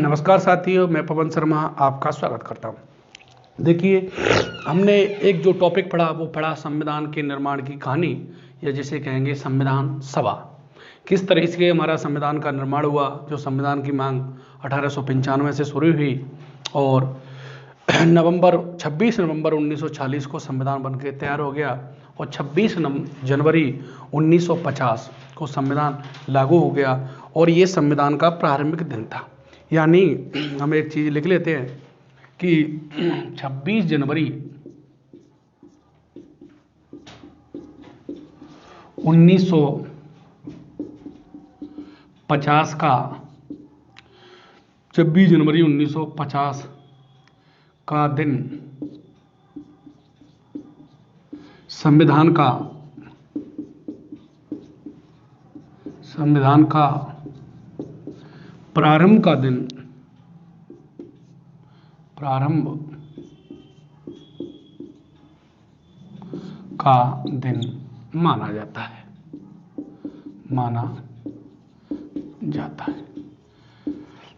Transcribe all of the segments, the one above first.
नमस्कार साथियों, मैं पवन शर्मा आपका स्वागत करता हूं। देखिए, हमने एक जो टॉपिक पढ़ा वो पढ़ा संविधान के निर्माण की कहानी, या जिसे कहेंगे संविधान सभा। किस तरह से हमारा संविधान का निर्माण हुआ, जो संविधान की मांग 1895 से शुरू हुई और 26 नवंबर 1940 को संविधान बनके तैयार हो गया और 26 जनवरी 1950 को संविधान लागू हो गया और ये संविधान का प्रारंभिक दिन था। यानी हम एक चीज लिख लेते हैं कि 26 जनवरी 1950 का 26 जनवरी 1950 का दिन संविधान का प्रारंभ का दिन माना जाता है।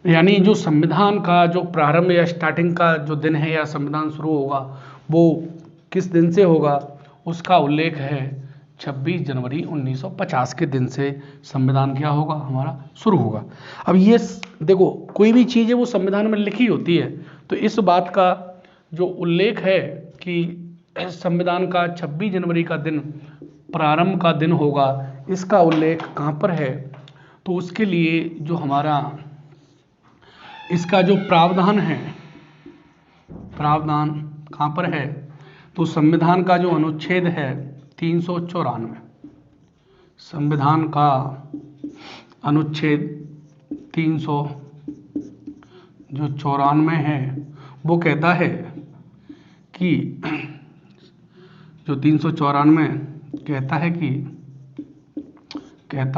यानी जो संविधान का जो प्रारंभ या स्टार्टिंग का जो दिन है या संविधान शुरू होगा वो किस दिन से होगा, उसका उल्लेख है 26 जनवरी 1950 के दिन से संविधान क्या होगा, हमारा शुरू होगा। अब ये देखो, कोई भी चीज़ है वो संविधान में लिखी होती है, तो इस बात का जो उल्लेख है कि संविधान का 26 जनवरी का दिन प्रारंभ का दिन होगा, इसका उल्लेख कहाँ पर है, तो उसके लिए जो हमारा इसका जो प्रावधान है, प्रावधान कहाँ पर है, तो संविधान का जो अनुच्छेद है 394, संविधान का अनुच्छेद 394 है, वो कहता है कि जो 394 कहता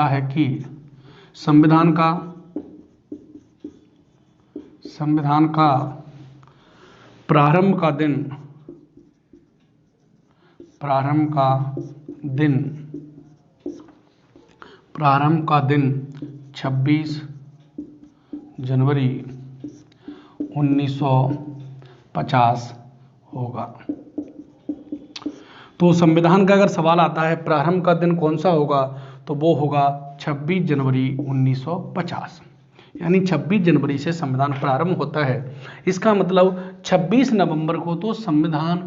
है कि संविधान का प्रारंभ का दिन 26 जनवरी 1950 होगा। तो संविधान का अगर सवाल आता है प्रारंभ का दिन कौन सा होगा, तो वो होगा 26 जनवरी 1950। यानी 26 जनवरी से संविधान प्रारंभ होता है। इसका मतलब 26 नवंबर को तो संविधान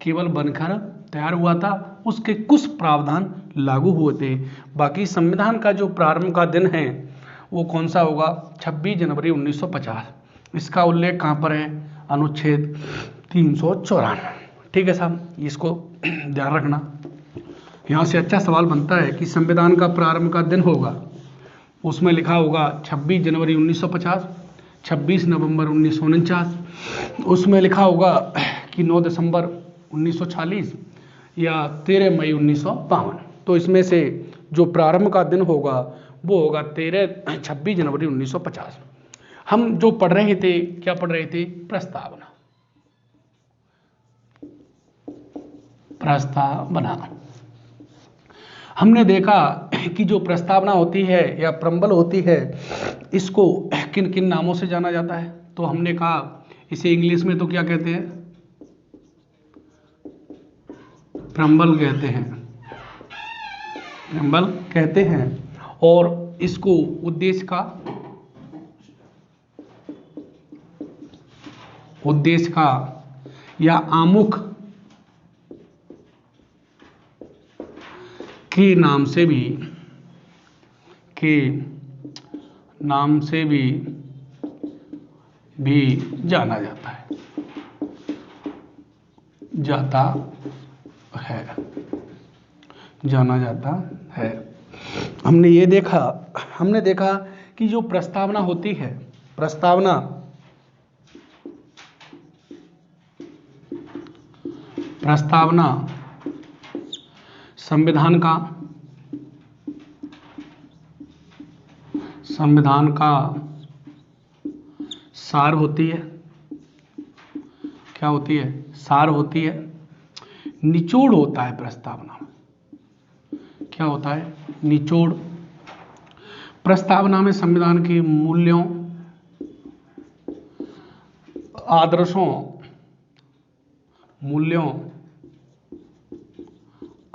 केवल बनकर तैयार हुआ था, उसके कुछ प्रावधान लागू हुए थे। बाकी संविधान का जो प्रारंभ का दिन है वो कौन सा होगा, 26 जनवरी 1950। इसका उल्लेख कहाँ पर है, अनुच्छेद 394। ठीक है साहब, इसको ध्यान रखना। यहाँ से अच्छा सवाल बनता है कि संविधान का प्रारंभ का दिन होगा, उसमें लिखा होगा 26 जनवरी 1950, 26 नवंबर 1949, उसमें लिखा होगा कि 9 दिसंबर 1940 या 13 मई 1952। तो इसमें से जो प्रारंभ का दिन होगा वो होगा 26 जनवरी 1950। हम जो पढ़ रहे थे, क्या पढ़ रहे थे, प्रस्तावना। हमने देखा कि जो प्रस्तावना होती है या प्रम्बल होती है, इसको किन किन नामों से जाना जाता है। तो हमने कहा इसे इंग्लिश में तो क्या कहते हैं, प्रम्बल कहते हैं। और इसको उद्देश्य का या आमुख के नाम से भी जाना जाता है। हमने देखा कि जो प्रस्तावना होती है, प्रस्तावना संविधान का सार होती है। क्या होती है, सार होती है। निचोड़ होता है प्रस्तावना में। क्या होता है, निचोड़। प्रस्तावना में संविधान के मूल्यों, आदर्शों, मूल्यों,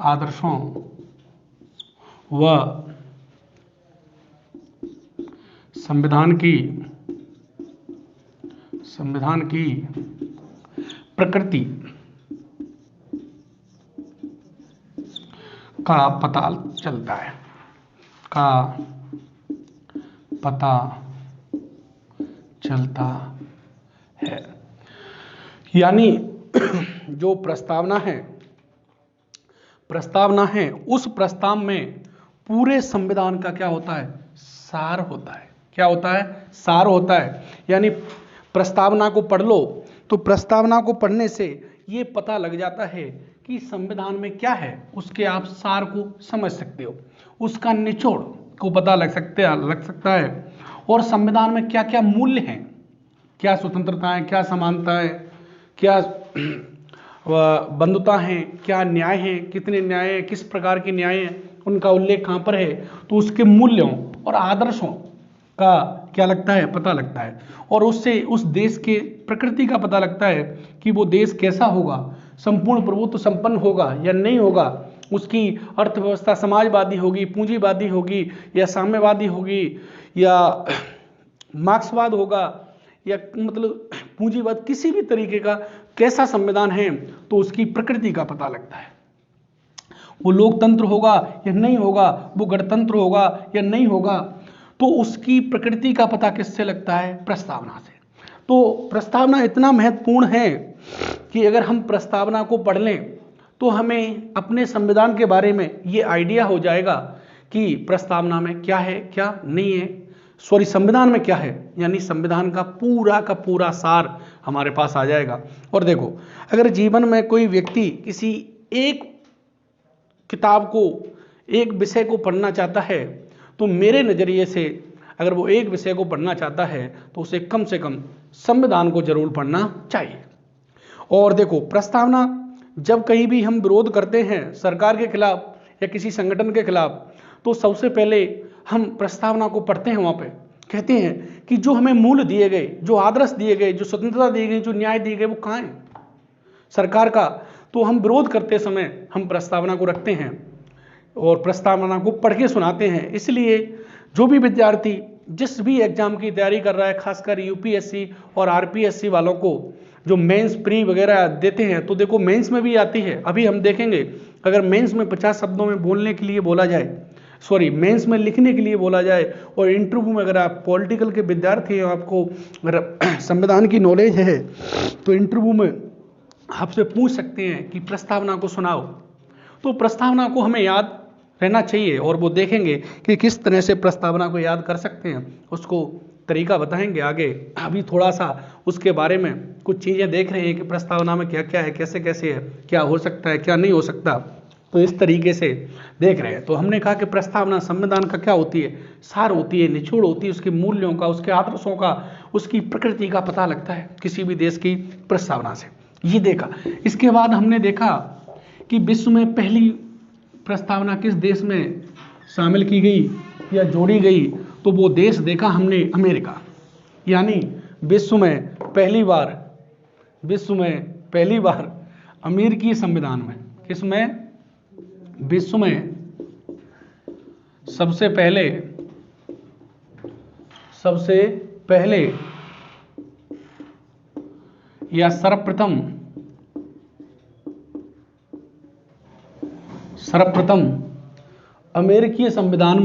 आदर्शों व संविधान की प्रकृति का पता चलता है, का पता चलता है। यानी जो प्रस्तावना है उस प्रस्ताव में पूरे संविधान का क्या होता है, सार होता है। क्या होता है, सार होता है। यानी प्रस्तावना को पढ़ लो तो प्रस्तावना को पढ़ने से ये पता लग जाता है कि संविधान में क्या है, उसके आप सार को समझ सकते हो, उसका निचोड़ को पता लग सकता है। और संविधान में क्या क्या मूल्य हैं, क्या स्वतंत्रता है, क्या समानता है, क्या बंधुता है, क्या न्याय है, कितने न्याय है, किस प्रकार के न्याय हैं, उनका उल्लेख कहाँ पर है, तो उसके मूल्यों और आदर्शों का क्या लगता है, पता लगता है। और उससे उस देश के प्रकृति का पता लगता है कि वो देश कैसा होगा, संपूर्ण प्रभुत्व संपन्न होगा या नहीं होगा, उसकी अर्थव्यवस्था समाजवादी होगी, पूंजीवादी होगी, या साम्यवादी होगी, या मार्क्सवाद होगा, या मतलब पूंजीवाद, किसी भी तरीके का कैसा संविधान है, तो उसकी प्रकृति का पता लगता है। वो लोकतंत्र होगा या नहीं होगा, वो गणतंत्र होगा या नहीं होगा, तो उसकी प्रकृति का पता किससे लगता है, प्रस्तावना से। तो प्रस्तावना इतना महत्वपूर्ण है कि अगर हम प्रस्तावना को पढ़ लें तो हमें अपने संविधान के बारे में ये आइडिया हो जाएगा कि प्रस्तावना में क्या है, क्या नहीं है, संविधान में क्या है, यानी संविधान का पूरा सार हमारे पास आ जाएगा। और देखो, अगर जीवन में कोई व्यक्ति किसी एक किताब को, एक विषय को पढ़ना चाहता है, तो मेरे नज़रिए से अगर वो एक विषय को पढ़ना चाहता है तो उसे कम से कम संविधान को जरूर पढ़ना चाहिए। और देखो, प्रस्तावना जब कहीं भी हम विरोध करते हैं सरकार के खिलाफ या किसी संगठन के खिलाफ, तो सबसे पहले हम प्रस्तावना को पढ़ते हैं। वहाँ पे कहते हैं कि जो हमें मूल्य दिए गए, जो आदर्श दिए गए, जो स्वतंत्रता दी गई, जो न्याय दिए गए, वो कहाँ है सरकार का। तो हम विरोध करते समय हम प्रस्तावना को रखते हैं और प्रस्तावना को पढ़ के सुनाते हैं। इसलिए जो भी विद्यार्थी जिस भी एग्जाम की तैयारी कर रहा है, खासकर यूपीएससी और आरपीएससी वालों को जो मेंस प्री वगैरह देते हैं, तो देखो मेंस में भी आती है। अभी हम देखेंगे, अगर मेंस में 50 शब्दों में बोलने के लिए बोला जाए, मेंस में लिखने के लिए बोला जाए, और इंटरव्यू में अगर आप पॉलिटिकल के विद्यार्थी हैं, आपको अगर संविधान की नॉलेज है, तो इंटरव्यू में आपसे पूछ सकते हैं कि प्रस्तावना को सुनाओ। तो प्रस्तावना को हमें याद रहना चाहिए, और वो देखेंगे कि किस तरह से प्रस्तावना को याद कर सकते हैं, उसको तरीका बताएंगे आगे। अभी थोड़ा सा उसके बारे में कुछ चीज़ें देख रहे हैं कि प्रस्तावना में क्या क्या है, कैसे कैसे है, क्या हो सकता है, क्या नहीं हो सकता, तो इस तरीके से देख रहे हैं। तो हमने कहा कि प्रस्तावना संविधान का क्या होती है, सार होती है, निचोड़ होती है, उसके मूल्यों का, उसके आदर्शों का, उसकी प्रकृति का पता लगता है किसी भी देश की प्रस्तावना से। ये देखा। इसके बाद हमने देखा कि विश्व में पहली प्रस्तावना किस देश में शामिल की गई या जोड़ी गई, तो वो देश देखा हमने अमेरिका। यानी विश्व में पहली बार अमेरिकी संविधान में, किसमें, विश्व में सबसे पहले या सर्वप्रथम अमेरिकी संविधान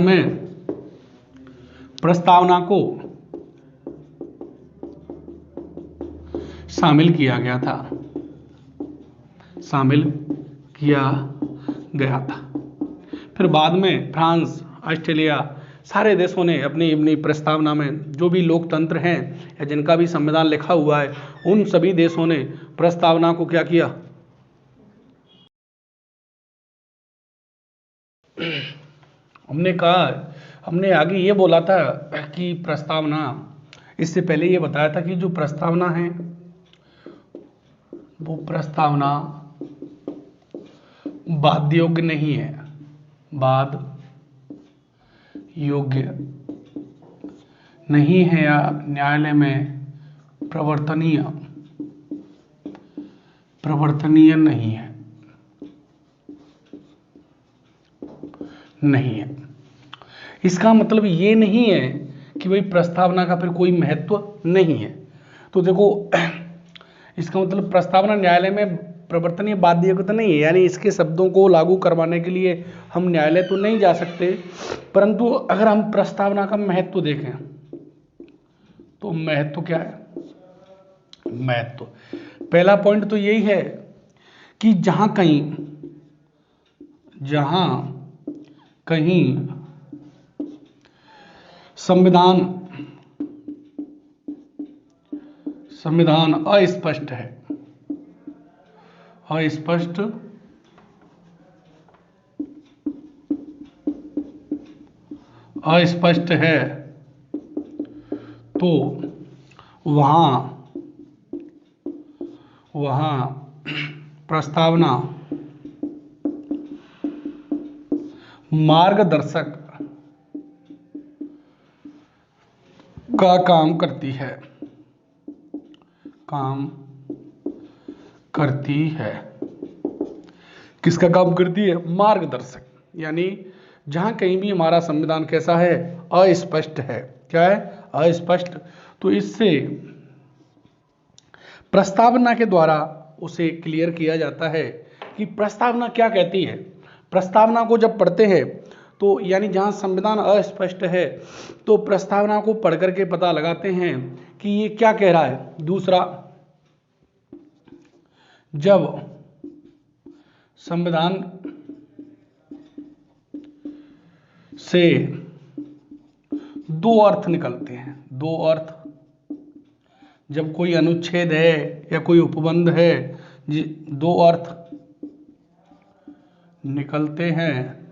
में प्रस्तावना को शामिल किया गया था। फिर बाद में फ्रांस, ऑस्ट्रेलिया, सारे देशों ने अपनी अपनी प्रस्तावना में, जो भी लोकतंत्र हैं या जिनका भी संविधान लिखा हुआ है, उन सभी देशों ने प्रस्तावना को क्या किया, हमने आगे ये बोला था कि प्रस्तावना, इससे पहले ये बताया था कि जो प्रस्तावना है वो प्रस्तावना बाध्य योग्य नहीं है, बाध्य योग्य नहीं है या न्यायालय में प्रवर्तनीय नहीं है। इसका मतलब ये नहीं है कि भाई प्रस्तावना का फिर कोई महत्व नहीं है। तो देखो इसका मतलब प्रस्तावना न्यायालय में प्रवर्तनीय बाध्य योग्यता नहीं है, यानी इसके शब्दों को लागू करवाने के लिए हम न्यायालय तो नहीं जा सकते, परंतु अगर हम प्रस्तावना का महत्व देखें तो महत्व क्या है? महत्व पहला पॉइंट तो यही है कि जहां कहीं संविधान अस्पष्ट है तो वहां प्रस्तावना मार्गदर्शक का काम करती है। किसका काम करती है? मार्गदर्शक। यानी जहां कहीं भी हमारा संविधान कैसा है? अस्पष्ट है। क्या है? अस्पष्ट। तो इससे प्रस्तावना के द्वारा उसे क्लियर किया जाता है कि प्रस्तावना क्या कहती है। प्रस्तावना को जब पढ़ते हैं तो यानी जहां संविधान अस्पष्ट है तो प्रस्तावना को पढ़ करके पता लगाते हैं कि ये क्या कह रहा है। दूसरा, जब संविधान से दो अर्थ निकलते हैं, दो अर्थ, जब कोई अनुच्छेद है या कोई उपबंध है, दो अर्थ निकलते हैं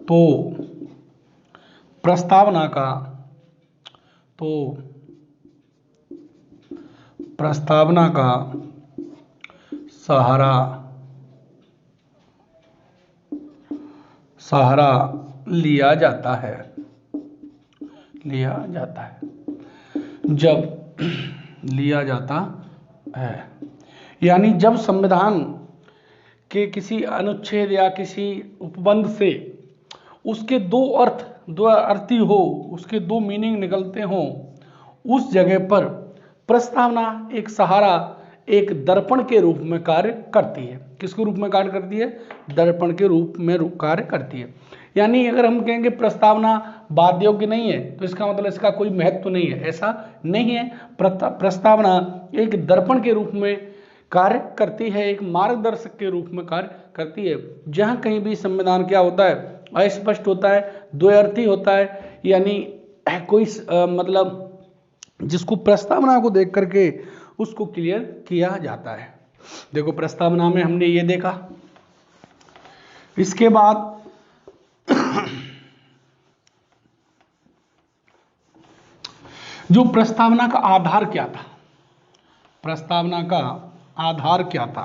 तो प्रस्तावना का सहारा लिया जाता है। जब लिया जाता है यानी जब संविधान के किसी अनुच्छेद या किसी उपबंध से उसके दो अर्थी हो, उसके दो मीनिंग निकलते हों, उस जगह पर प्रस्तावना एक सहारा, एक दर्पण के रूप में कार्य करती है। किसके रूप में कार्य करती है? दर्पण के रूप में कार्य करती है। यानी अगर हम कहेंगे प्रस्तावना बाध्य योग्य नहीं है तो इसका मतलब इसका कोई महत्व नहीं है, ऐसा नहीं है। प्रस्तावना एक दर्पण के रूप में कार्य करती है, एक मार्गदर्शक के रूप में कार्य करती है। जहां कहीं भी संविधान क्या होता है? अस्पष्ट होता है, द्वयर्थी होता है, यानी कोई मतलब जिसको प्रस्तावना को देख करके उसको क्लियर किया जाता है। देखो प्रस्तावना में हमने ये देखा। इसके बाद जो प्रस्तावना का आधार क्या था? प्रस्तावना का आधार क्या था?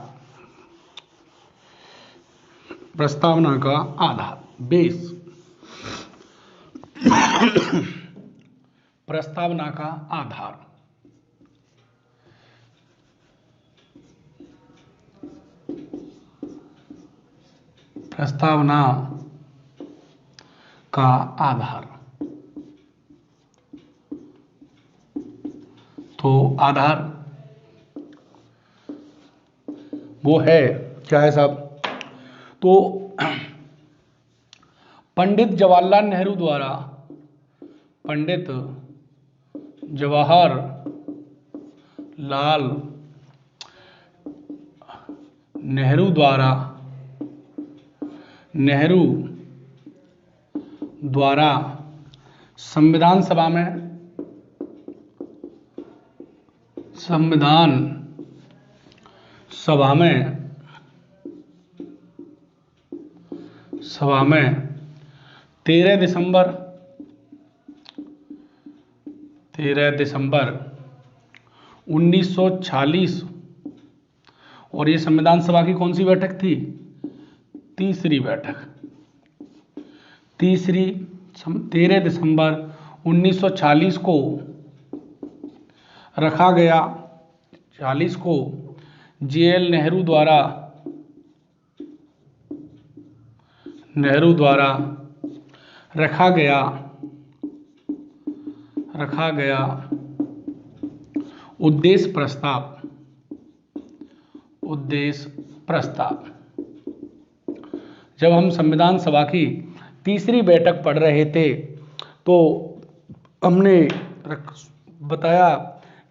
प्रस्तावना का आधार, बेस। प्रस्तावना का आधार, प्रस्तावना का आधार। तो आधार वो है क्या है साहब? तो पंडित जवाहरलाल नेहरू द्वारा, पंडित जवाहरलाल नेहरू द्वारा संविधान सभा में 13 दिसंबर 1946 और ये संविधान सभा की कौन सी बैठक थी? तीसरी बैठक। 13 दिसंबर 1940 को रखा गया, 40 को JL नेहरू द्वारा रखा गया उद्देश्य प्रस्ताव। जब हम संविधान सभा की तीसरी बैठक पढ़ रहे थे तो हमने बताया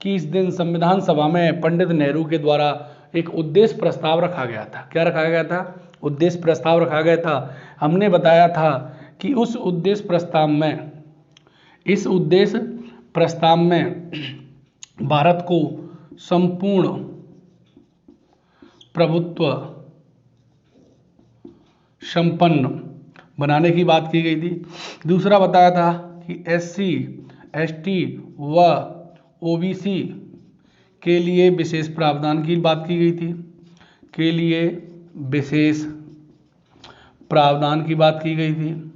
कि इस दिन संविधान सभा में पंडित नेहरू के द्वारा एक उद्देश्य प्रस्ताव रखा गया था। क्या रखा गया था? उद्देश्य प्रस्ताव रखा गया था। हमने बताया था कि उस उद्देश्य प्रस्ताव में भारत को संपूर्ण प्रभुत्व संपन्न बनाने की बात की गई थी। दूसरा बताया था कि SC, ST व OBC के लिए विशेष प्रावधान की बात की गई थी,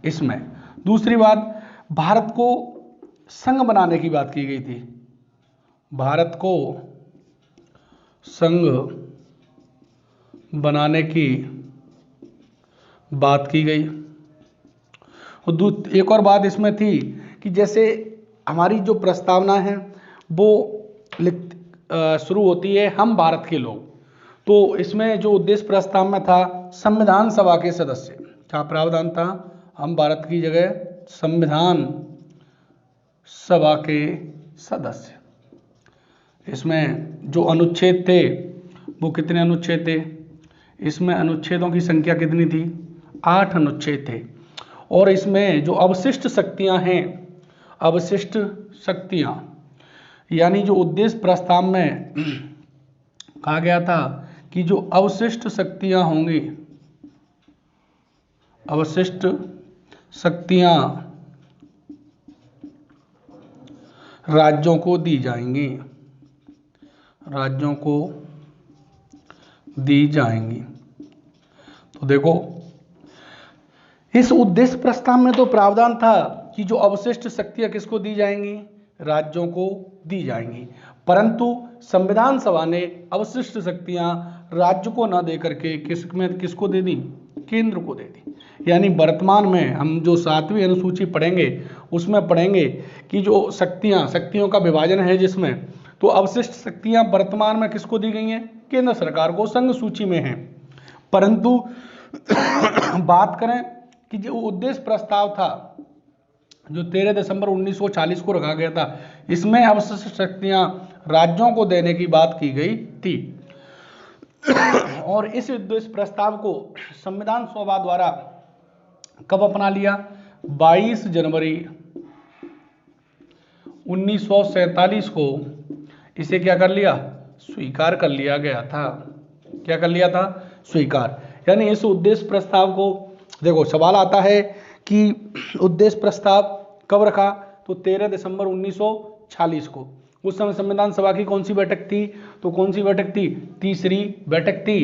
इसमें दूसरी बात, भारत को संघ बनाने की बात की गई थी। भारत को संघ बनाने की बात की गई। और एक और बात इसमें थी कि जैसे हमारी जो प्रस्तावना है वो शुरू होती है हम भारत के लोग, तो इसमें जो उद्देश्य प्रस्ताव में था संविधान सभा के सदस्य, क्या प्रावधान था? हम भारत की जगह संविधान सभा के सदस्य। इसमें जो अनुच्छेद थे वो कितने अनुच्छेद थे? इसमें अनुच्छेदों की संख्या कितनी थी? 8 अनुच्छेद थे। और इसमें जो अवशिष्ट शक्तियां हैं, अवशिष्ट शक्तियां यानी जो उद्देश्य प्रस्ताव में कहा गया था कि जो अवशिष्ट शक्तियां होंगी, अवशिष्ट शक्तियां राज्यों को दी जाएंगी, राज्यों को दी जाएंगी। तो देखो इस उद्देश्य प्रस्ताव में तो प्रावधान था कि जो अवशिष्ट शक्तियां किसको दी जाएंगी? राज्यों को दी जाएंगी, परंतु संविधान सभा ने अवशिष्ट शक्तियां राज्य को न दे करके किसको दे दी? केंद्र को दे दी। यानी वर्तमान में हम जो 7वीं अनुसूची पढ़ेंगे उसमें पढ़ेंगे कि जो शक्तियों का विभाजन है जिसमें, तो अवशिष्ट शक्तियां वर्तमान में किसको दी गई हैं? केंद्र सरकार को, संघ सूची में हैं। परंतु बात करें कि जो उद्देश्य प्रस्ताव था जो 13 दिसंबर 1940 को रखा गया था, इसमें अवशिष्ट शक्तियां राज्यों को देने की बात की गई थी। और इस उद्देश्य प्रस्ताव को संविधान सभा द्वारा कब अपना लिया? 22 जनवरी 1947 को इसे क्या कर लिया? स्वीकार कर लिया गया था। क्या कर लिया था? स्वीकार। यानी इस उद्देश्य प्रस्ताव को देखो सवाल आता है कि उद्देश्य प्रस्ताव कब रखा? तो 13 दिसंबर 1940 को। उस समय संविधान सभा की कौन सी बैठक थी? तो कौन सी बैठक थी? तीसरी बैठक थी।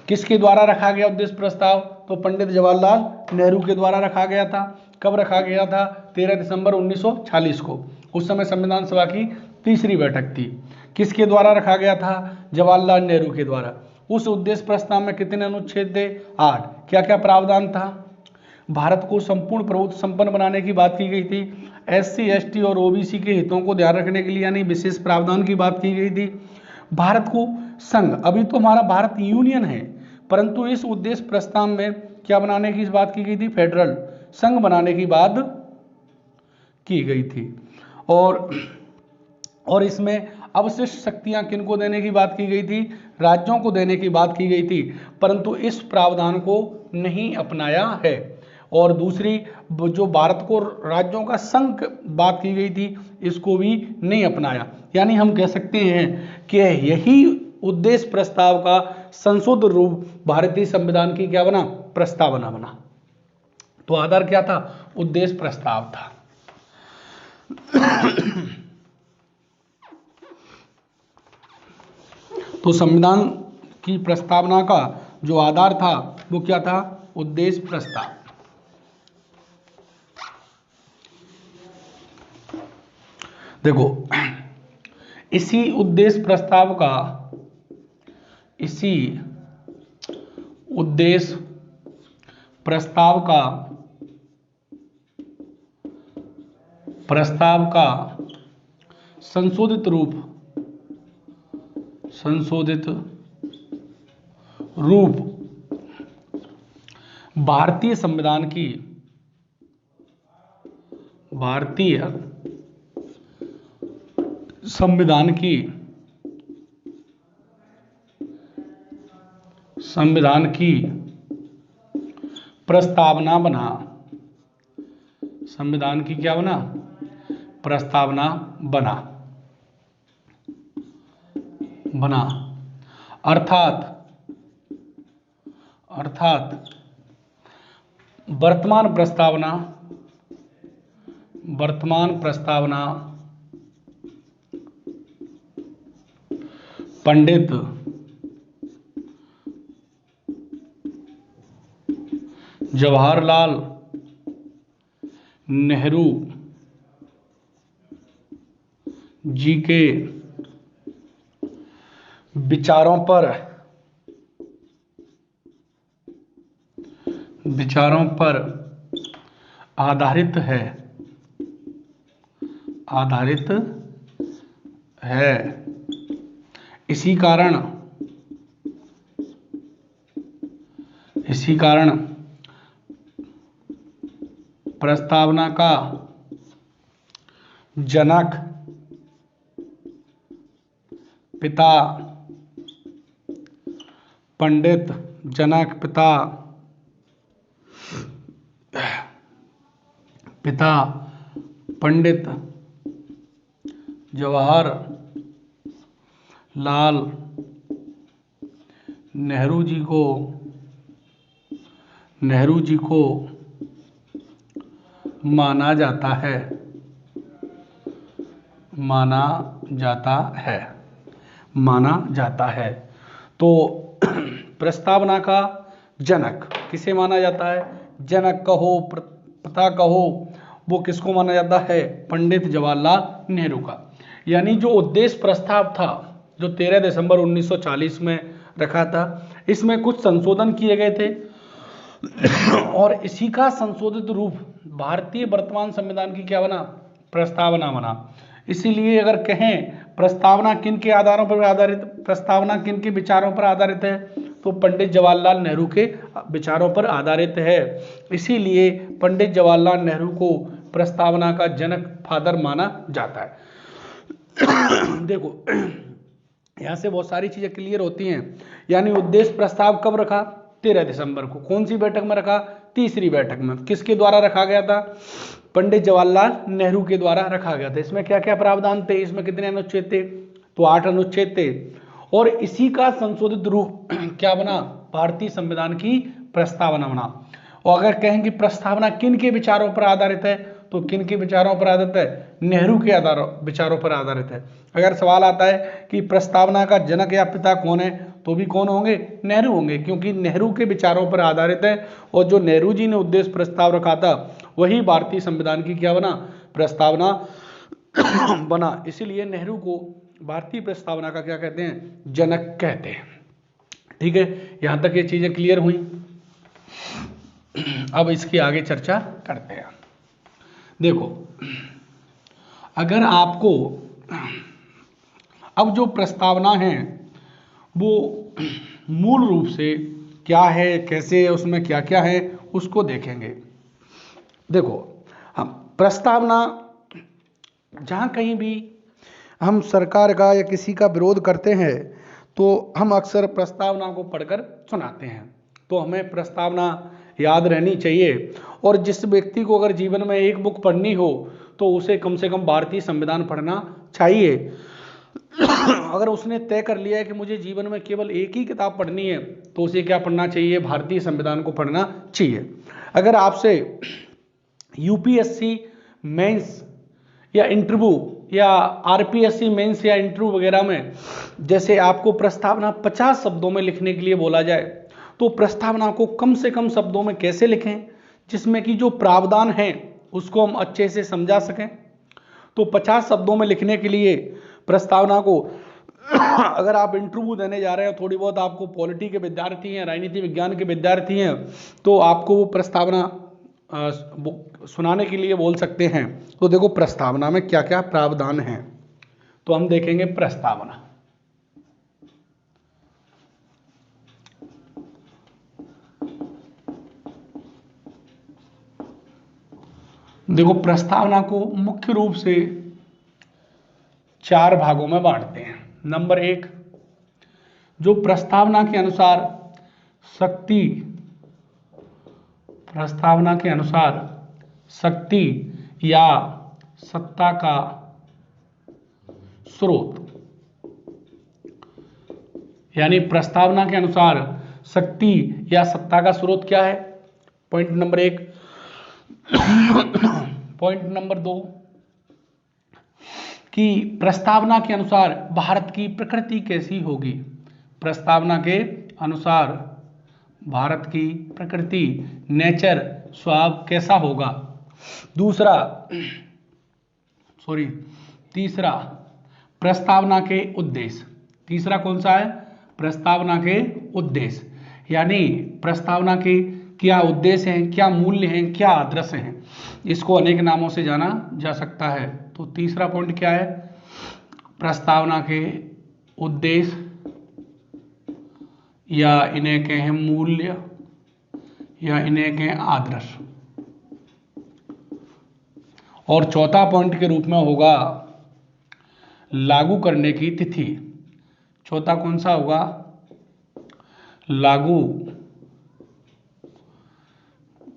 किसके द्वारा रखा गया उद्देश्य प्रस्ताव? तो पंडित जवाहरलाल नेहरू के द्वारा रखा गया था। कब रखा गया था? 13 दिसंबर 1940 को। उस समय संविधान सभा की तीसरी बैठक थी। किसके द्वारा रखा गया था? जवाहरलाल नेहरू के द्वारा। उस उद्देश्य प्रस्ताव में कितने अनुच्छेद थे? 8। क्या क्या प्रावधान था? भारत को संपूर्ण प्रभुत्व संपन्न बनाने की बात की गई थी। SC, ST और OBC के हितों को ध्यान रखने के लिए यानी विशेष प्रावधान की बात की गई थी। भारत को संघ, अभी तो हमारा भारत यूनियन है, परंतु इस उद्देश्य प्रस्ताव में क्या बनाने की बात की गई थी? फेडरल संघ बनाने की बात की गई थी। और इसमें अवशिष्ट शक्तियां किनको देने की बात की गई थी? राज्यों को देने की बात की गई थी, परंतु इस प्रावधान को नहीं अपनाया है। और दूसरी जो भारत को राज्यों का संघ बात की गई थी, इसको भी नहीं अपनाया। यानी हम कह सकते हैं कि यही उद्देश्य प्रस्ताव का संशोधित रूप भारतीय संविधान की क्या बना? प्रस्तावना बना। तो आधार क्या था? उद्देश्य प्रस्ताव था। तो तो संविधान की प्रस्तावना का जो आधार था वो क्या था? उद्देश्य प्रस्ताव। देखो, इसी उद्देश्य प्रस्ताव का संशोधित रूप भारतीय संविधान की प्रस्तावना बना। संविधान की क्या बना? प्रस्तावना बना। अर्थात वर्तमान प्रस्तावना पंडित जवाहरलाल नेहरू जी के विचारों पर आधारित है। इसी कारण प्रस्तावना का जनक पिता पंडित जवाहरलाल नेहरू जी को माना जाता है। तो प्रस्तावना का जनक किसे माना जाता है? जनक कहो, पिता कहो, वो किसको माना जाता है? पंडित जवाहरलाल नेहरू का। यानी जो उद्देश्य प्रस्ताव था, जो 13 दिसंबर 1940 में रखा था, इसमें कुछ संशोधन किए गए थे और इसी का संशोधित रूप भारतीय वर्तमान संविधान की क्या बना? प्रस्तावना बना। इसीलिए अगर कहें प्रस्तावना किन के आधारों पर आधारित, प्रस्तावना किन के विचारों पर आधारित है, तो पंडित जवाहरलाल नेहरू के विचारों पर आधारित है। इसीलिए पंडित जवाहरलाल नेहरू को प्रस्तावना का जनक, फादर माना जाता है। देखो, यहां से बहुत सारी चीजें क्लियर होती हैं। यानी उद्देश्य प्रस्ताव कब रखा? 13 दिसंबर को। कौन सी बैठक में रखा? तीसरी बैठक में। किसके द्वारा रखा गया था? पंडित जवाहरलाल नेहरू के द्वारा रखा गया था। इसमें क्या क्या प्रावधान थे? इसमें कितने अनुच्छेद थे? तो 8 अनुच्छेद थे। और इसी का संशोधित रूप क्या बना? भारतीय संविधान की प्रस्तावना बना। और अगर कहें कि प्रस्तावना किन के विचारों पर आधारित है, तो किन के विचारों पर आधारित है? नेहरू के विचारों पर आधारित है। अगर सवाल आता है कि प्रस्तावना का जनक या पिता कौन है, तो भी कौन होंगे? नेहरू होंगे, क्योंकि नेहरू के विचारों पर आधारित है। और जो नेहरू जी ने उद्देश्य प्रस्ताव रखा था, वही भारतीय संविधान की क्या बना? प्रस्तावना बना। इसीलिए नेहरू को भारतीय प्रस्तावना का क्या कहते हैं? जनक कहते हैं। ठीक है, यहां तक ये चीजें क्लियर हुई। अब इसकी आगे चर्चा करते हैं। देखो, अगर आपको अब जो प्रस्तावना है वो मूल रूप से क्या है, कैसे है, उसमें क्या क्या है, उसको देखेंगे। देखो, हम प्रस्तावना, जहाँ कहीं भी हम सरकार का या किसी का विरोध करते हैं तो हम अक्सर प्रस्तावना को पढ़कर सुनाते हैं। तो हमें प्रस्तावना याद रहनी चाहिए। और जिस व्यक्ति को अगर जीवन में एक बुक पढ़नी हो तो उसे कम से कम भारतीय संविधान पढ़ना चाहिए। अगर उसने तय कर लिया है कि मुझे जीवन में केवल एक ही किताब पढ़नी है, तो उसे क्या पढ़ना चाहिए? भारतीय संविधान को पढ़ना चाहिए। अगर आपसे यूपीएससी मेंस या इंटरव्यू या आरपीएससी मेंस या इंटरव्यू वगैरह में जैसे आपको प्रस्तावना 50 शब्दों में लिखने के लिए बोला जाए, तो प्रस्तावना को कम से कम शब्दों में कैसे लिखें जिसमें कि जो प्रावधान है उसको हम अच्छे से समझा सकें। तो 50 शब्दों में लिखने के लिए प्रस्तावना को अगर आप इंटरव्यू देने जा रहे हैं, थोड़ी बहुत आपको पॉलिटी के विद्यार्थी हैं, राजनीति विज्ञान के विद्यार्थी हैं, तो आपको वो प्रस्तावना सुनाने के लिए बोल सकते हैं। तो देखो प्रस्तावना में क्या क्या प्रावधान हैं, तो हम देखेंगे प्रस्तावना। देखो प्रस्तावना को मुख्य रूप से 4 भागों में बांटते हैं। नंबर 1, जो प्रस्तावना के अनुसार शक्ति, प्रस्तावना के अनुसार शक्ति या सत्ता का स्रोत, यानी प्रस्तावना के अनुसार शक्ति या सत्ता का स्रोत क्या है, पॉइंट नंबर 1। पॉइंट नंबर 2, कि प्रस्तावना के अनुसार भारत की प्रकृति कैसी होगी, प्रस्तावना के अनुसार भारत की प्रकृति, नेचर, स्वभाव कैसा होगा। तीसरा प्रस्तावना के उद्देश्य। तीसरा कौन सा है, प्रस्तावना के उद्देश्य, यानी प्रस्तावना के क्या उद्देश्य हैं, क्या मूल्य हैं, क्या आदर्श हैं। इसको अनेक नामों से जाना जा सकता है। तो तीसरा पॉइंट क्या है, प्रस्तावना के उद्देश्य या इन्हें कहें मूल्य या इन्हें कहें आदर्श। और चौथा पॉइंट के रूप में होगा लागू करने की तिथि। चौथा कौन सा होगा, लागू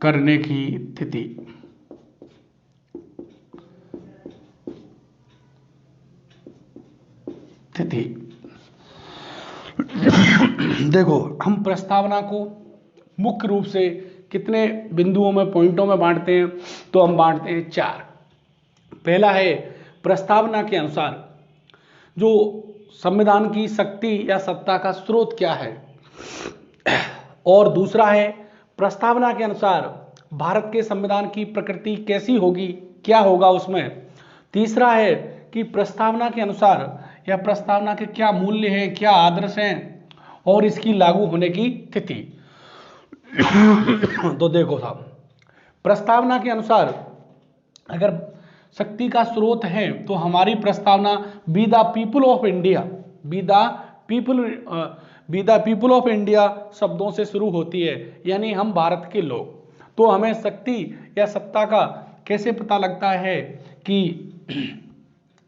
करने की तिथि। देखो हम प्रस्तावना को मुख्य रूप से कितने बिंदुओं में, पॉइंटों में बांटते हैं, तो हम बांटते हैं 4। पहला है प्रस्तावना के अनुसार जो संविधान की शक्ति या सत्ता का स्रोत क्या है, और दूसरा है प्रस्तावना के अनुसार भारत के संविधान की प्रकृति कैसी होगी, क्या होगा उसमें। तीसरा है कि प्रस्तावना के अनुसार या प्रस्तावना के क्या मूल्य हैं, क्या आदर्श हैं, और इसकी लागू होने की तिथि। तो देखो साहब, प्रस्तावना के अनुसार अगर शक्ति का स्रोत है तो हमारी प्रस्तावना be the people of India, be the people of India शब्दों से शुरू होती है, यानी हम भारत के लोग। तो हमें शक्ति या सत्ता का कैसे पता लगता है कि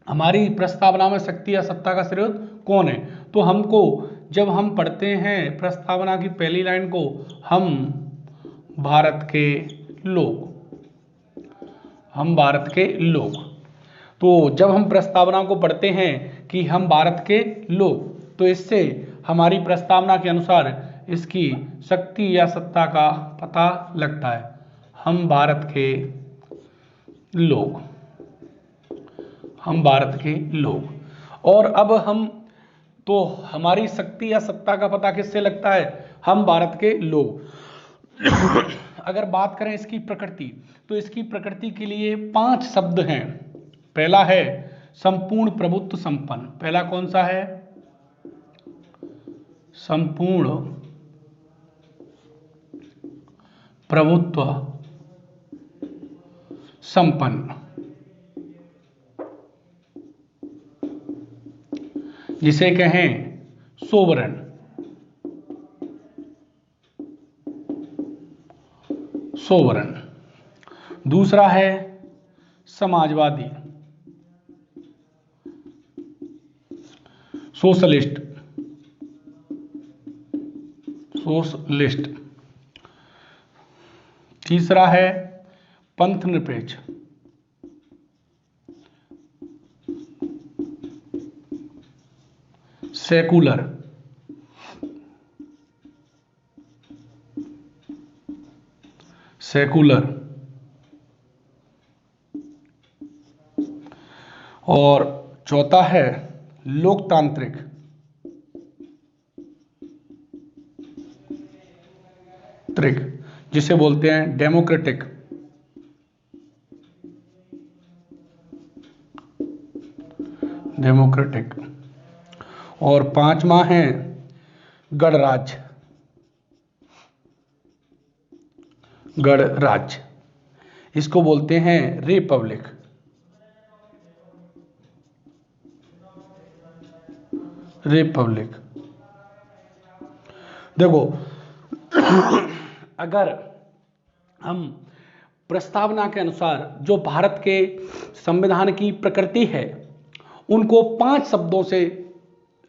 हमारी प्रस्तावना में शक्ति या सत्ता का स्रोत कौन है। तो हमको जब हम पढ़ते हैं प्रस्तावना की पहली लाइन को, हम भारत के लोग, हम भारत के लोग, तो जब हम प्रस्तावना को पढ़ते हैं कि हम भारत के लोग, तो इससे हमारी प्रस्तावना के अनुसार इसकी शक्ति या सत्ता का पता लगता है। हम भारत के लोग, हम भारत के लोग। और अब हम, तो हमारी शक्ति या सत्ता का पता किससे लगता है, हम भारत के लोग। अगर बात करें इसकी प्रकृति, तो इसकी प्रकृति के लिए 5 शब्द हैं। पहला है संपूर्ण प्रभुत्व संपन्न। पहला कौन सा है, संपूर्ण प्रभुत्व संपन्न, जिसे कहें सोवरेन, सोवरेन। दूसरा है समाजवादी, सोशलिस्ट, सोशलिस्ट। तीसरा है पंथ निरपेक्ष, सेकुलर। सेकुलर। और चौथा है लोकतांत्रिक, जिसे बोलते हैं डेमोक्रेटिक। और पांचवा है गणराज्य। इसको बोलते हैं रिपब्लिक। देखो अगर हम प्रस्तावना के अनुसार जो भारत के संविधान की प्रकृति है उनको 5 शब्दों से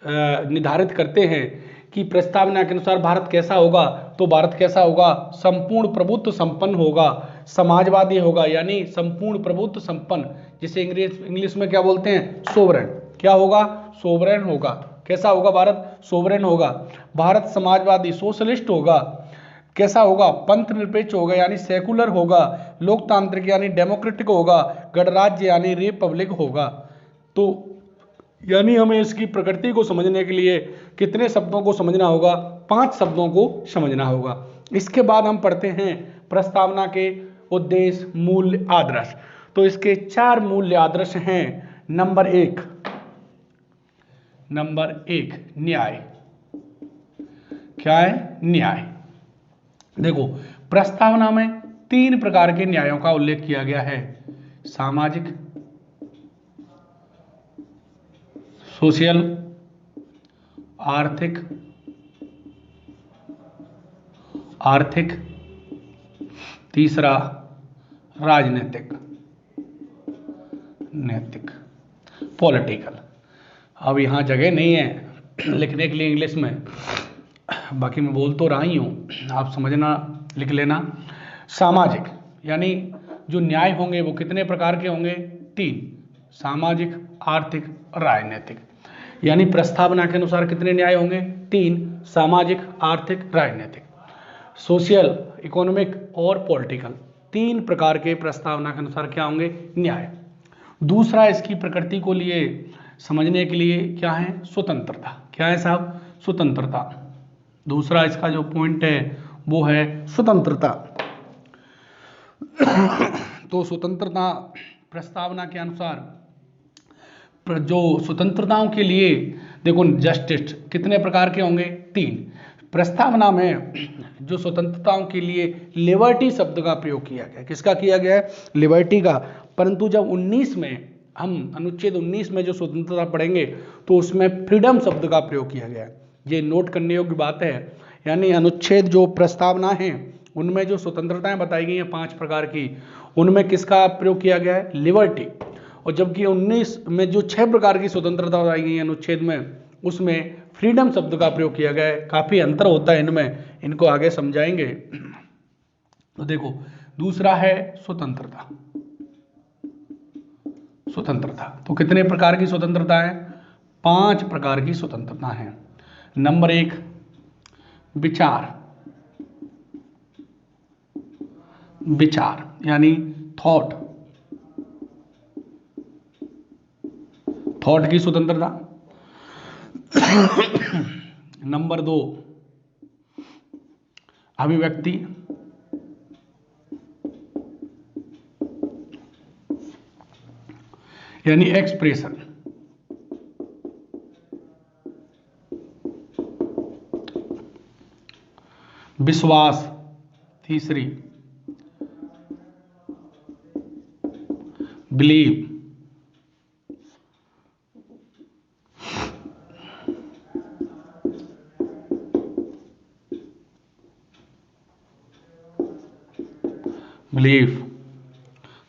निर्धारित करते हैं कि प्रस्तावना के अनुसार भारत कैसा होगा, तो भारत कैसा होगा, संपूर्ण प्रभुत्व संपन्न होगा, समाजवादी होगा, यानी संपूर्ण प्रभुत्व संपन्न, जिसे इंग्लिश में क्या बोलते हैं, सोवरेन। क्या होगा, सोवरेन होगा। कैसा होगा भारत, सोवरेन होगा। भारत समाजवादी सोशलिस्ट होगा। कैसा होगा, पंथ निरपेक्ष होगा यानी सेकुलर होगा। लोकतांत्रिक यानी डेमोक्रेटिक होगा। गणराज्य यानी रिपब्लिक होगा। तो यानी हमें इसकी प्रकृति को समझने के लिए कितने शब्दों को समझना होगा, 5 शब्दों को समझना होगा। इसके बाद हम पढ़ते हैं प्रस्तावना के उद्देश्य, मूल्य, आदर्श। तो इसके 4 मूल्य आदर्श हैं। नंबर एक न्याय। क्या है, न्याय। देखो प्रस्तावना में 3 प्रकार के न्यायों का उल्लेख किया गया है, सामाजिक, सोशल, आर्थिक, तीसरा राजनीतिक, पॉलिटिकल। अब यहाँ जगह नहीं है लिखने के लिए इंग्लिश में, बाकी मैं बोल तो रहा ही हूँ, आप समझना, लिख लेना। सामाजिक यानी जो न्याय होंगे वो कितने प्रकार के होंगे, 3, सामाजिक, आर्थिक, राजनीतिक। यानी प्रस्तावना के अनुसार कितने न्याय होंगे, 3, सामाजिक, आर्थिक, राजनीतिक। सोशल, इकोनॉमिक और पॉलिटिकल, 3 प्रकार के प्रस्तावना के अनुसार क्या होंगे, न्याय। दूसरा इसकी प्रकृति को लिए समझने के लिए क्या है, स्वतंत्रता। क्या है साहब, स्वतंत्रता। दूसरा इसका जो पॉइंट है वो है स्वतंत्रता। तो स्वतंत्रता प्रस्तावना के अनुसार जो स्वतंत्रताओं के लिए देखो, जस्टिस कितने प्रकार के होंगे, 3। प्रस्तावना में जो स्वतंत्रताओं के लिए लिबर्टी शब्द का प्रयोग किया गया, किसका किया गया है, लिबर्टी का। परंतु जब 19 में हम अनुच्छेद 19 में जो स्वतंत्रता पढ़ेंगे तो उसमें फ्रीडम शब्द का प्रयोग किया गया है। ये नोट करने योग्य बात है। यानी अनुच्छेद जो प्रस्तावना है उनमें जो स्वतंत्रताएं बताई गई हैं 5 प्रकार की, उनमें किसका प्रयोग किया गया है, लिबर्टी। और जबकि 19 में जो 6 प्रकार की स्वतंत्रता बताई गई है अनुच्छेद में, उसमें फ्रीडम शब्द का प्रयोग किया गया है। काफी अंतर होता है इनमें, इनको आगे समझाएंगे। तो देखो दूसरा है स्वतंत्रता। तो कितने प्रकार की स्वतंत्रता है, 5 प्रकार की स्वतंत्रता है। नंबर 1 विचार यानी थॉट की स्वतंत्रता। नंबर 2 अभिव्यक्ति यानी एक्सप्रेशन। विश्वास, तीसरी बिलीव।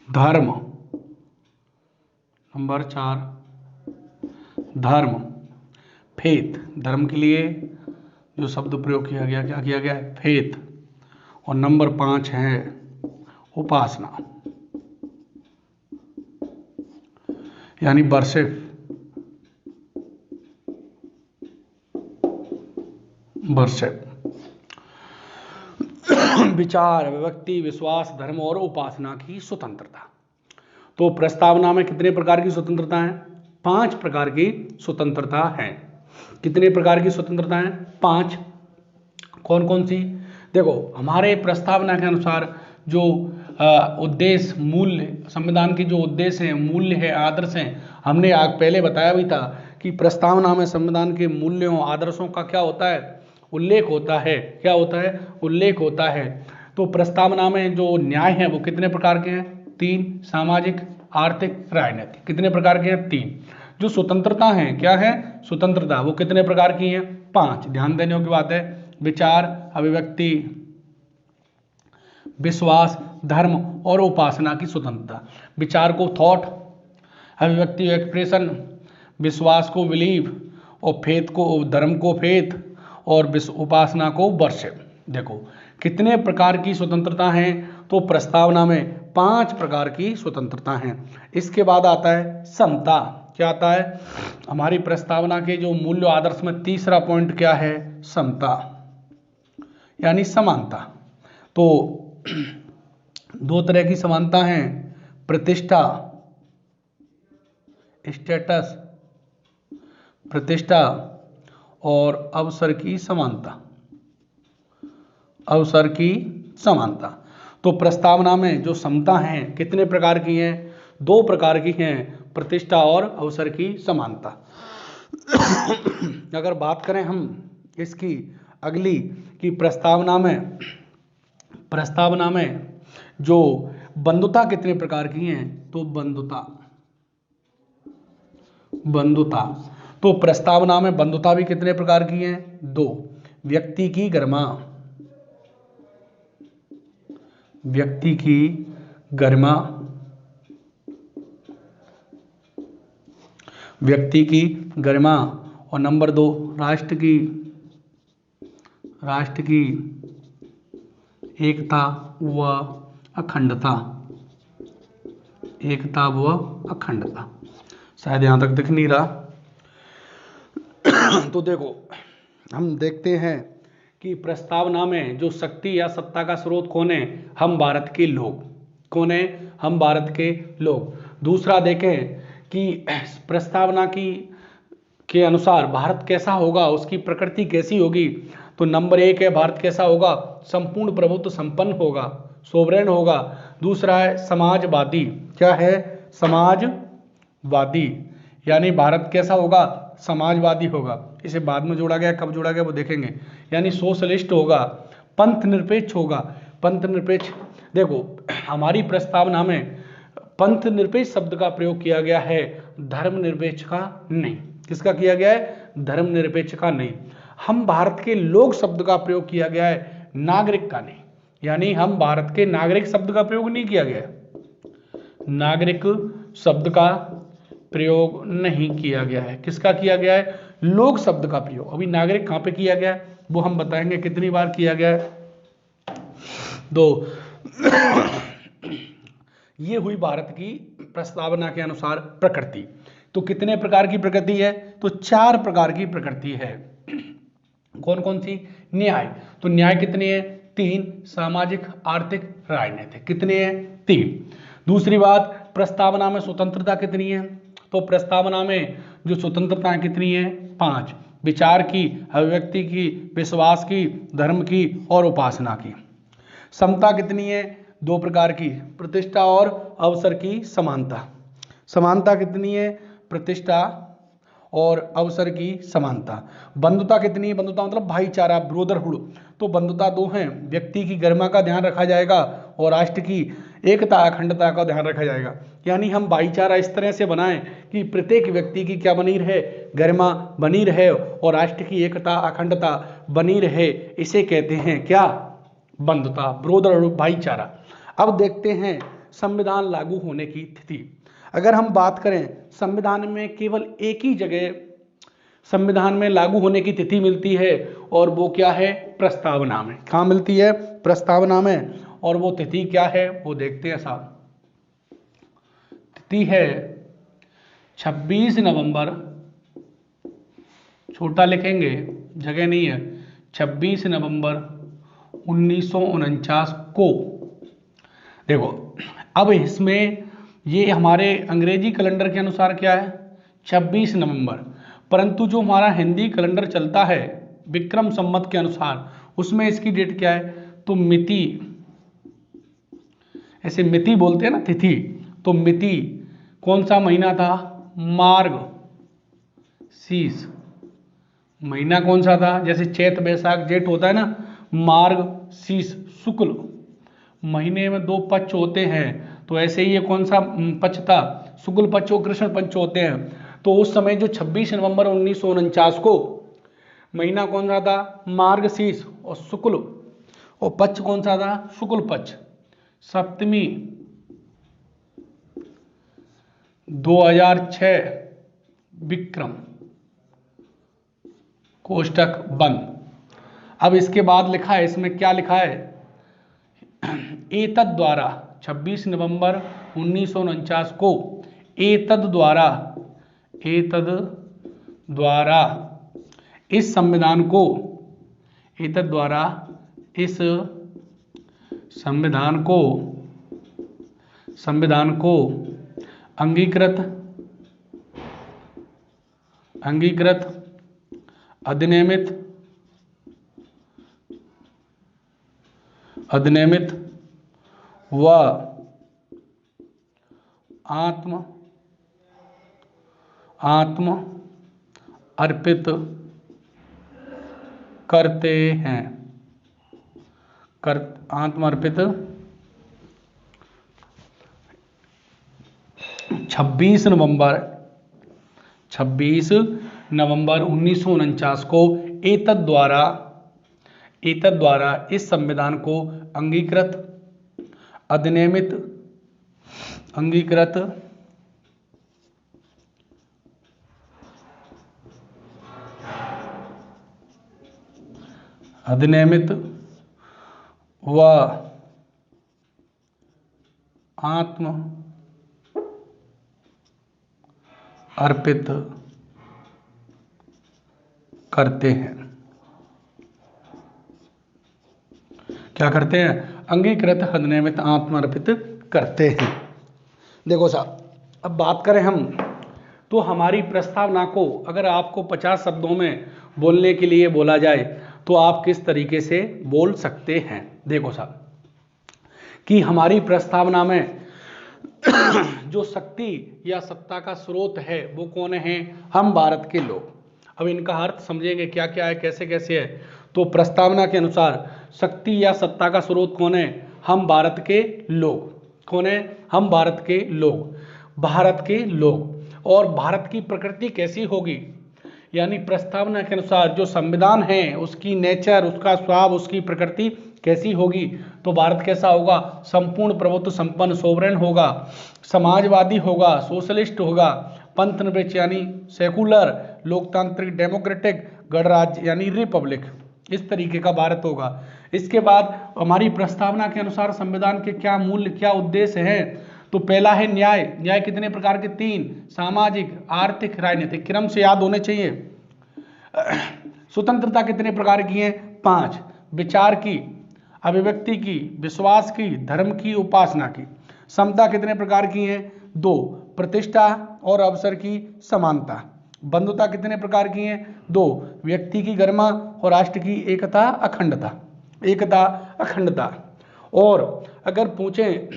धर्म। नंबर 4 धर्म, फेथ। धर्म के लिए जो शब्द प्रयोग किया गया, क्या किया गया है, फेथ। और नंबर 5 है उपासना यानी वर्शिप। विचार, अभिव्यक्ति, विश्वास, धर्म और उपासना की स्वतंत्रता। तो प्रस्तावना में कितने प्रकार की स्वतंत्रता है? 5 प्रकार की स्वतंत्रता है। कितने प्रकार की स्वतंत्रता है? 5। कौन कौन सी? देखो, हमारे प्रस्तावना के अनुसार जो उद्देश्य, मूल्य, संविधान के जो उद्देश्य हैं, मूल्य है, आदर्श हैं, हमने पहले बताया भी था कि प्रस्तावना में संविधान के मूल्यों, आदर्शों का क्या होता है? उल्लेख होता है। क्या होता है? उल्लेख होता है। तो प्रस्तावना में जो न्याय है वो कितने प्रकार के हैं? 3। सामाजिक, आर्थिक, राजनीतिक। कितने प्रकार के हैं? 3। जो स्वतंत्रता है, क्या है? स्वतंत्रता, वो कितने प्रकार की है? 5। ध्यान देने की बात है। विचार, अभिव्यक्ति, विश्वास, धर्म और उपासना की स्वतंत्रता। विचार को थॉट, अभिव्यक्ति एक्सप्रेशन, विश्वास को बिलीव, और फेथ को, धर्म को फेथ, और उपासना को वर्शिप। देखो कितने प्रकार की स्वतंत्रता है? तो प्रस्तावना में 5 प्रकार की स्वतंत्रता है। इसके बाद आता है समता। क्या आता है? हमारी प्रस्तावना के जो मूल्य आदर्श में तीसरा पॉइंट क्या है? समता, यानी समानता। तो 2 तरह की समानता है, प्रतिष्ठा, स्टेटस, प्रतिष्ठा, और अवसर की समानता, अवसर की समानता। तो प्रस्तावना में जो समता है कितने प्रकार की है? 2 प्रकार की हैं, प्रतिष्ठा और अवसर की समानता। अगर बात करें हम इसकी अगली कि प्रस्तावना में जो बंधुता कितने प्रकार की हैं? तो बंधुता। तो प्रस्तावना में बंधुता भी कितने प्रकार की हैं? 2। व्यक्ति की गरिमा, व्यक्ति की गरिमा, व्यक्ति की गरिमा, और नंबर 2 राष्ट्र की एकता व अखंडता, एकता व अखंडता। शायद यहां तक दिख नहीं रहा। तो देखो, हम देखते हैं कि प्रस्तावना में जो शक्ति या सत्ता का स्रोत कौन है? हम भारत के लोग। कौन है? हम भारत के लोग। दूसरा देखें कि प्रस्तावना के अनुसार भारत कैसा होगा, उसकी प्रकृति कैसी होगी? तो नंबर 1 है भारत कैसा होगा? संपूर्ण प्रभुत्व संपन्न होगा, सोवरेन होगा। दूसरा है समाजवादी। क्या है? समाजवादी, यानी भारत कैसा होगा? समाजवादी होगा। इसे बाद में जोड़ा गया, कब जोड़ा गया वो देखेंगे। यानी सोशलिस्ट होगा, पंथ निरपेक्ष होगा। पंथ निरपेक्ष, देखो हमारी प्रस्तावना में पंथ निरपेक्ष शब्द का प्रयोग किया गया है, धर्मनिरपेक्ष का नहीं। किसका किया गया है? धर्मनिरपेक्ष का नहीं। हम भारत के लोग शब्द का प्रयोग किया गया है, नागरिक का नहीं। यानी हम भारत के नागरिक शब्द का प्रयोग नहीं किया गया, नागरिक शब्द का प्रयोग नहीं किया गया है। किसका किया गया है? लोग शब्द का प्रयोग। अभी नागरिक कहां पे किया गया है वो हम बताएंगे, कितनी बार किया गया है। 2। ये हुई भारत की प्रस्तावना के अनुसार प्रकृति। तो कितने प्रकार की प्रकृति है? तो 4 प्रकार की प्रकृति है। कौन कौन सी? न्याय। तो न्याय कितने हैं? 3। सामाजिक, आर्थिक, राजनीतिक। कितने हैं? 3। दूसरी बात, प्रस्तावना में स्वतंत्रता कितनी है? तो प्रस्तावना में जो स्वतंत्रता कितनी है? 5। विचार की, अभिव्यक्ति की, विश्वास की, धर्म की और उपासना की। समता कितनी है? 2 प्रकार की, प्रतिष्ठा और अवसर की समानता। समानता कितनी है? प्रतिष्ठा और अवसर की समानता। बंधुता कितनी है? बंधुता मतलब भाईचारा, ब्रोदरहुड। तो बंधुता 2 हैं, व्यक्ति की गरिमा का ध्यान रखा जाएगा और राष्ट्र की एकता अखंडता का ध्यान रखा जाएगा। यानी हम भाईचारा इस तरह से बनाएं कि प्रत्येक व्यक्ति की क्या बनी रहे? गरिमा बनी रहे और राष्ट्र की एकता अखंडता बनी रहे। इसे कहते हैं क्या? बंधुता, ब्रोदरहुड, भाईचारा। अब देखते हैं संविधान लागू होने की तिथि। अगर हम बात करें, संविधान में केवल एक ही जगह संविधान में लागू होने की तिथि मिलती है और वो क्या है? प्रस्तावना में। कहाँ मिलती है? प्रस्तावना में। और वो तिथि क्या है वो देखते हैं साहब। तिथि है 26 नवंबर, छोटा लिखेंगे, जगह नहीं है, 26 नवंबर 1949 को। देखो अब इसमें ये हमारे अंग्रेजी कैलेंडर के अनुसार क्या है 26 नवंबर, परंतु जो हमारा हिंदी कैलेंडर चलता है विक्रम संवत के अनुसार उसमें इसकी डेट क्या है, तो मिति, ऐसे मिति बोलते हैं ना तिथि, तो मिति कौन सा महीना था, मार्ग शीस, महीना कौन सा था, जैसे चैत बैसाख जेठ होता है ना, मार्ग शीस शुक्ल, महीने में 2 पक्ष होते हैं, तो ऐसे ही ये कौन सा पक्ष था, शुक्ल पक्ष और कृष्ण पक्ष होते हैं। तो उस समय जो 26 नवंबर 1949 को महीना कौन सा था, मार्गशीर्ष और शुक्ल, और पक्ष कौन सा था, शुक्ल पक्ष, सप्तमी 2006 विक्रम, कोष्टक बंद। अब इसके बाद लिखा है, इसमें क्या लिखा है, एतद द्वारा 26 नवंबर 1949 को एतद द्वारा इस संविधान को, एतद द्वारा इस संविधान को अंगीकृत अधिनियमित व आत्म अर्पित करते हैं, आत्म अर्पित 26 नवंबर 1949 को एतद द्वारा इस संविधान को अंगीकृत अधिनियमित व आत्म अर्पित करते हैं। क्या करते हैं, अंगीकृत अधिनियमित आत्म अर्पित करते हैं। देखो साहब, अब बात करें हम, तो हमारी प्रस्तावना को अगर आपको 50 शब्दों में बोलने के लिए बोला जाए तो आप किस तरीके से बोल सकते हैं। देखो साहब कि हमारी प्रस्तावना में जो शक्ति या सत्ता का स्रोत है वो कौन है, हम भारत के लोग। अब इनका अर्थ समझेंगे क्या क्या है, कैसे कैसे है। तो प्रस्तावना के अनुसार शक्ति या सत्ता का स्रोत कौन है, हम भारत के लोग। कौन है, हम भारत के लोग, भारत के लोग। और भारत की प्रकृति कैसी होगी, यानी प्रस्तावना के अनुसार जो संविधान है उसकी नेचर, उसका स्वभाव, उसकी प्रकृति कैसी होगी, तो भारत कैसा होगा, संपूर्ण प्रभुत्व संपन्न सोवरेन होगा, समाजवादी होगा, सोशलिस्ट होगा, पंथ निरपेक्ष यानी सेकुलर, लोकतांत्रिक डेमोक्रेटिक, गणराज्य यानी रिपब्लिक, इस तरीके का भारत होगा। इसके बाद हमारी प्रस्तावना के अनुसार संविधान के क्या मूल्य, क्या उद्देश्य हैं, तो पहला है न्याय। न्याय कितने प्रकार के, 3, सामाजिक, आर्थिक, राजनीतिक, क्रम से याद होने चाहिए। स्वतंत्रता कितने प्रकार की है, 5, विचार की, अभिव्यक्ति की, विश्वास की, धर्म की, उपासना की। समता कितने प्रकार की है, 2, प्रतिष्ठा और अवसर की समानता। बंधुता कितने प्रकार की है, 2, व्यक्ति की गरिमा और राष्ट्र की एकता अखंडता। और अगर पूछें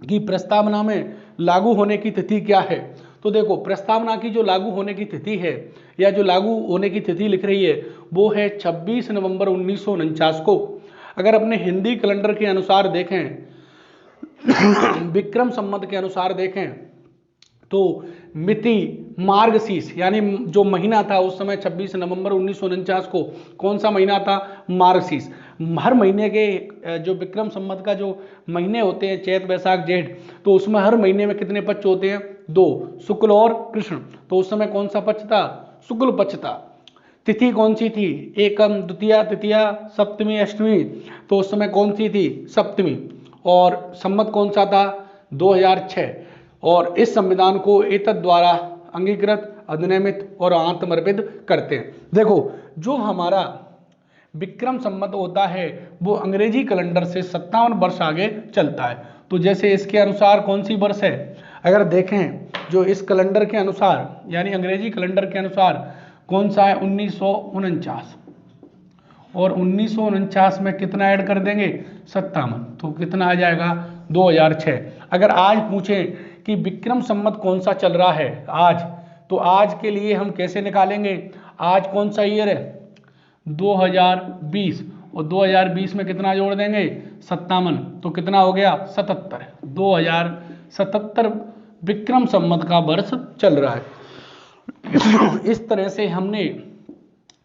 कि प्रस्तावना में लागू होने की तिथि क्या है, तो देखो प्रस्तावना की जो लागू होने की तिथि है या जो लागू होने की तिथि लिख रही है वो है 26 नवंबर 1949 को। अगर अपने हिंदी कैलेंडर के अनुसार देखें विक्रम संवत के अनुसार देखें तो मिति मार्गशीर्ष यानी जो महीना था उस समय 26 नवंबर 1949 को कौन सा महीना था, मार्गशीर्ष। हर महीने के जो विक्रम संवत का जो महीने होते हैं चैत बैसाख जेठ, तो उसमें हर महीने में कितने पक्ष होते हैं, 2, शुक्ल और कृष्ण। तो उस समय कौन सा पक्ष था, शुक्ल पक्ष था। तिथि कौन सी थी, एकम, द्वितीया, तृतीया, सप्तमी, अष्टमी। तो उस समय कौन सी थी, सप्तमी। और संवत कौन सा था, 2006। और इस संविधान को एतद द्वारा अंगीकृत, अधिनियमित और आत्मर्पित करते हैं। देखो जो हमारा विक्रम संवत होता है वो अंग्रेजी कैलेंडर से 57 वर्ष आगे चलता है। तो जैसे इसके अनुसार कौन सी वर्ष है, अगर देखें जो इस कैलेंडर के अनुसार यानी अंग्रेजी कैलेंडर के अनुसार कौन सा है 1949, और 1949 में कितना ऐड कर देंगे 57, तो कितना आ जाएगा 2006। अगर आज पूछें कि विक्रम संवत कौन सा चल रहा है आज, तो आज के लिए हम कैसे निकालेंगे, आज कौन सा ईयर है 2020, और 2020 में कितना जोड़ देंगे 57, तो कितना हो गया 77, 2077 विक्रम संवत का वर्ष चल रहा है। इस तरह से हमने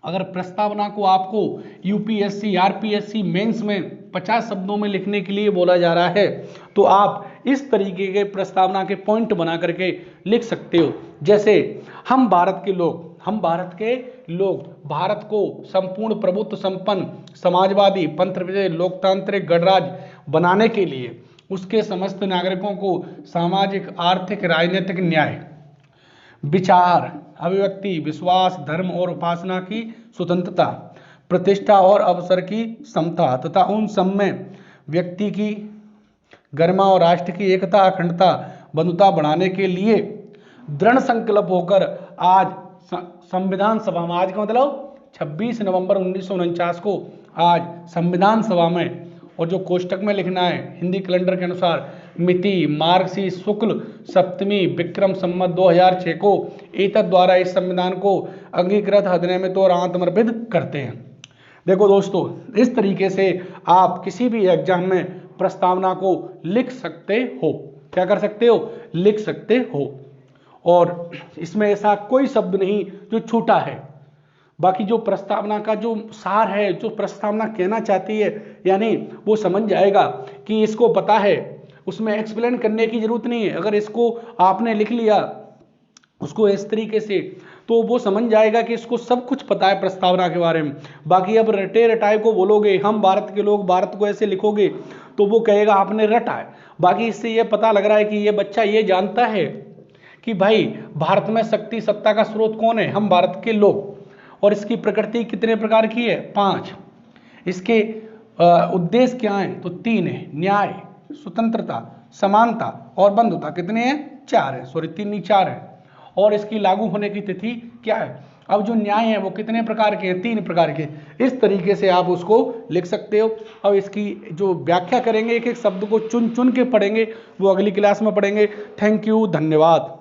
अगर प्रस्तावना को आपको यूपीएससी आरपीएससी मेंस में 50 शब्दों में लिखने के लिए बोला जा रहा है, तो आप इस तरीके के प्रस्तावना के पॉइंट बना करके लिख सकते हो। जैसे हम भारत के लोग भारत को संपूर्ण प्रभुत्व संपन्न समाजवादी पंथ लोकतांत्रिक गणराज्य बनाने के लिए उसके समस्त नागरिकों को सामाजिक आर्थिक राजनीतिक न्याय विचार अभिव्यक्ति विश्वास धर्म और उपासना की स्वतंत्रता प्रतिष्ठा और अवसर की समता तथा उन सब में व्यक्ति की गरिमा और राष्ट्र की एकता अखंडता बंधुता बढ़ाने के लिए दृढ़ संकल्प होकर आज संविधान सभा में, आज का मतलब 26 नवंबर 1949 को आज संविधान सभा में, और जो कोष्टक में लिखना है हिंदी कैलेंडर के अनुसार मिति मार्गशीर्ष शुक्ल सप्तमी विक्रम संवत 2006 को एतद द्वारा इस संविधान को अंगीकृत अधिनियमित और आत्मर्पित करते हैं। देखो दोस्तों, इस तरीके से आप किसी भी एग्जाम में प्रस्तावना को लिख सकते हो। क्या कर सकते हो, लिख सकते हो, और इसमें ऐसा कोई शब्द नहीं जो छूटा है। बाकी जो प्रस्तावना का जो सार है, जो प्रस्तावना कहना चाहती है, यानी वो समझ जाएगा कि इसको पता है, उसमें एक्सप्लेन करने की जरूरत नहीं है। अगर इसको आपने लिख लिया उसको इस तरीके से, तो वो समझ जाएगा कि इसको सब कुछ पता है प्रस्तावना के बारे में। बाकी अब रटे रटाए को बोलोगे, हम भारत के लोग भारत को ऐसे लिखोगे, तो वो कहेगा आपने रटा है। बाकी इससे ये पता लग रहा है कि ये बच्चा ये जानता है कि भाई भारत में शक्ति सत्ता का स्रोत कौन है, हम भारत के लोग, और इसकी प्रकृति कितने प्रकार की है 5, इसके उद्देश्य क्या है तो 3 है, न्याय स्वतंत्रता समानता और बंधुता कितने हैं 4 है, सॉरी 3 नहीं 4 है, और इसकी लागू होने की तिथि क्या है। अब जो न्याय है वो कितने प्रकार के हैं 3 प्रकार के। इस तरीके से आप उसको लिख सकते हो। अब इसकी जो व्याख्या करेंगे, एक एक शब्द को चुन चुन के पढ़ेंगे, वो अगली क्लास में पढ़ेंगे। थैंक यू, धन्यवाद।